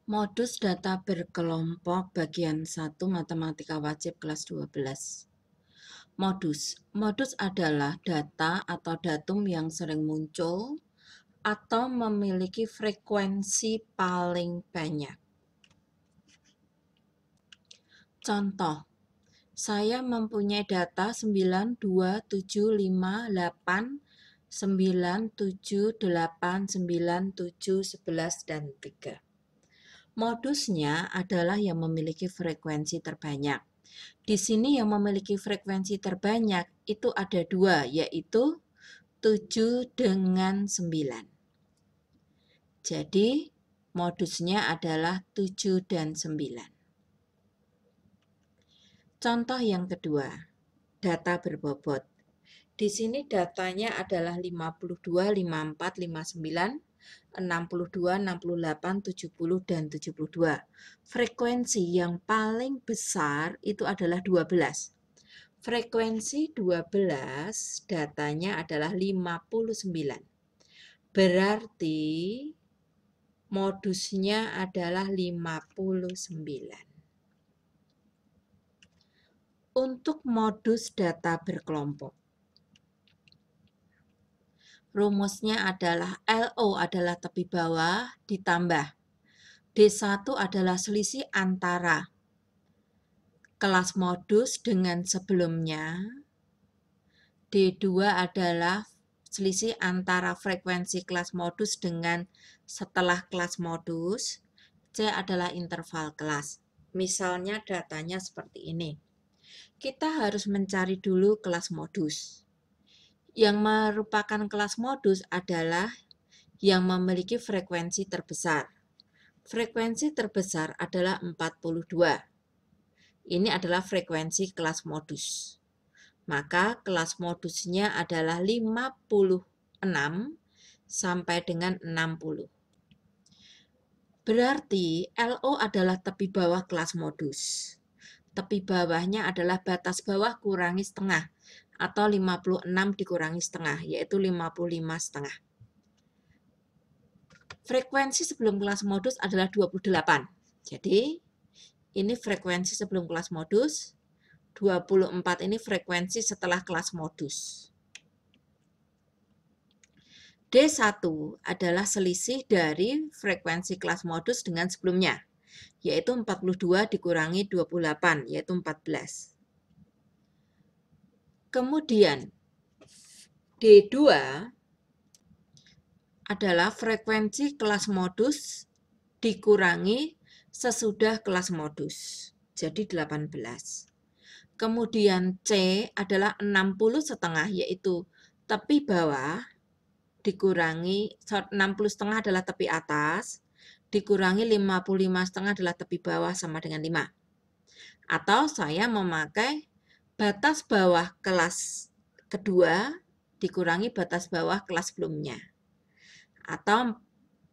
Modus data berkelompok bagian 1 Matematika Wajib kelas 12. Modus adalah data atau datum yang sering muncul atau memiliki frekuensi paling banyak. Contoh, saya mempunyai data 9, 2, 7, 5, 8, 9, 7, 8, 9, 7, 11, dan 3. Modusnya adalah yang memiliki frekuensi terbanyak. Di sini yang memiliki frekuensi terbanyak itu ada dua, yaitu 7 dengan 9. Jadi, modusnya adalah 7 dan 9. Contoh yang kedua, data berbobot. Di sini datanya adalah 52, 54, 59, 62, 68, 70, dan 72. Frekuensi yang paling besar itu adalah 12. Frekuensi 12 datanya adalah 59. Berarti modusnya adalah 59. Untuk modus data berkelompok, rumusnya adalah LO adalah tepi bawah ditambah D1 adalah selisih antara kelas modus dengan sebelumnya, D2 adalah selisih antara frekuensi kelas modus dengan setelah kelas modus, C adalah interval kelas. Misalnya datanya seperti ini. Kita harus mencari dulu kelas modus. Yang merupakan kelas modus adalah yang memiliki frekuensi terbesar. Frekuensi terbesar adalah 42. Ini adalah frekuensi kelas modus. Maka kelas modusnya adalah 56 sampai dengan 60. Berarti LO adalah tepi bawah kelas modus. Tepi bawahnya adalah batas bawah kurangi setengah atau 56 dikurangi setengah, yaitu 55,5. Frekuensi sebelum kelas modus adalah 28. Jadi, ini frekuensi sebelum kelas modus, 24 ini frekuensi setelah kelas modus. D1 adalah selisih dari frekuensi kelas modus dengan sebelumnya, yaitu 42 dikurangi 28, yaitu 14. Kemudian, D2 adalah frekuensi kelas modus dikurangi sesudah kelas modus, jadi 18. Kemudian C adalah 60,5, yaitu tepi bawah dikurangi 60,5 adalah tepi atas, dikurangi 55,5 adalah tepi bawah sama dengan 5. Atau saya memakai batas bawah kelas kedua dikurangi batas bawah kelas sebelumnya. Atau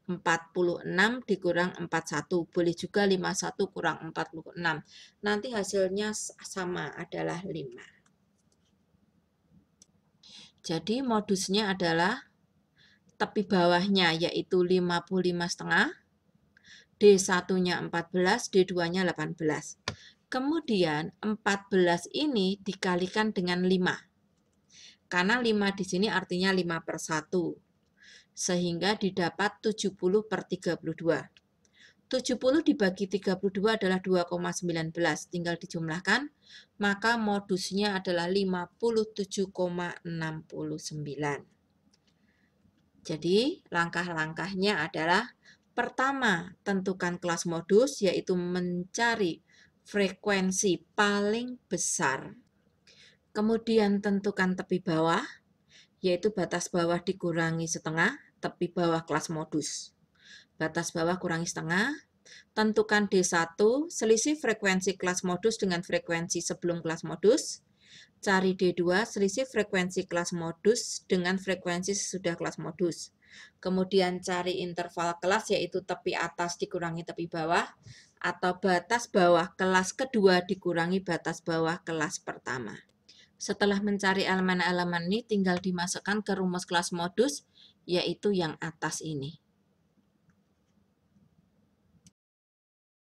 46 dikurang 41, boleh juga 51 kurang 46. Nanti hasilnya sama, adalah 5. Jadi modusnya adalah tepi bawahnya yaitu 55,5, D1-nya 14, D2-nya 18. Kemudian 14 ini dikalikan dengan 5. Karena 5 di sini artinya 5/1. Sehingga didapat 70/32. 70 dibagi 32 adalah 2,19, tinggal dijumlahkan, maka modusnya adalah 57,69. Jadi, langkah-langkahnya adalah pertama, tentukan kelas modus, yaitu mencari frekuensi paling besar. Kemudian tentukan tepi bawah, yaitu batas bawah dikurangi setengah, tepi bawah kelas modus. Batas bawah kurangi setengah. Tentukan D1, selisih frekuensi kelas modus dengan frekuensi sebelum kelas modus. Cari D2, selisih frekuensi kelas modus dengan frekuensi sesudah kelas modus. Kemudian cari interval kelas, yaitu tepi atas dikurangi tepi bawah, atau batas bawah kelas kedua dikurangi batas bawah kelas pertama. Setelah mencari elemen-elemen ini, tinggal dimasukkan ke rumus kelas modus, yaitu yang atas ini.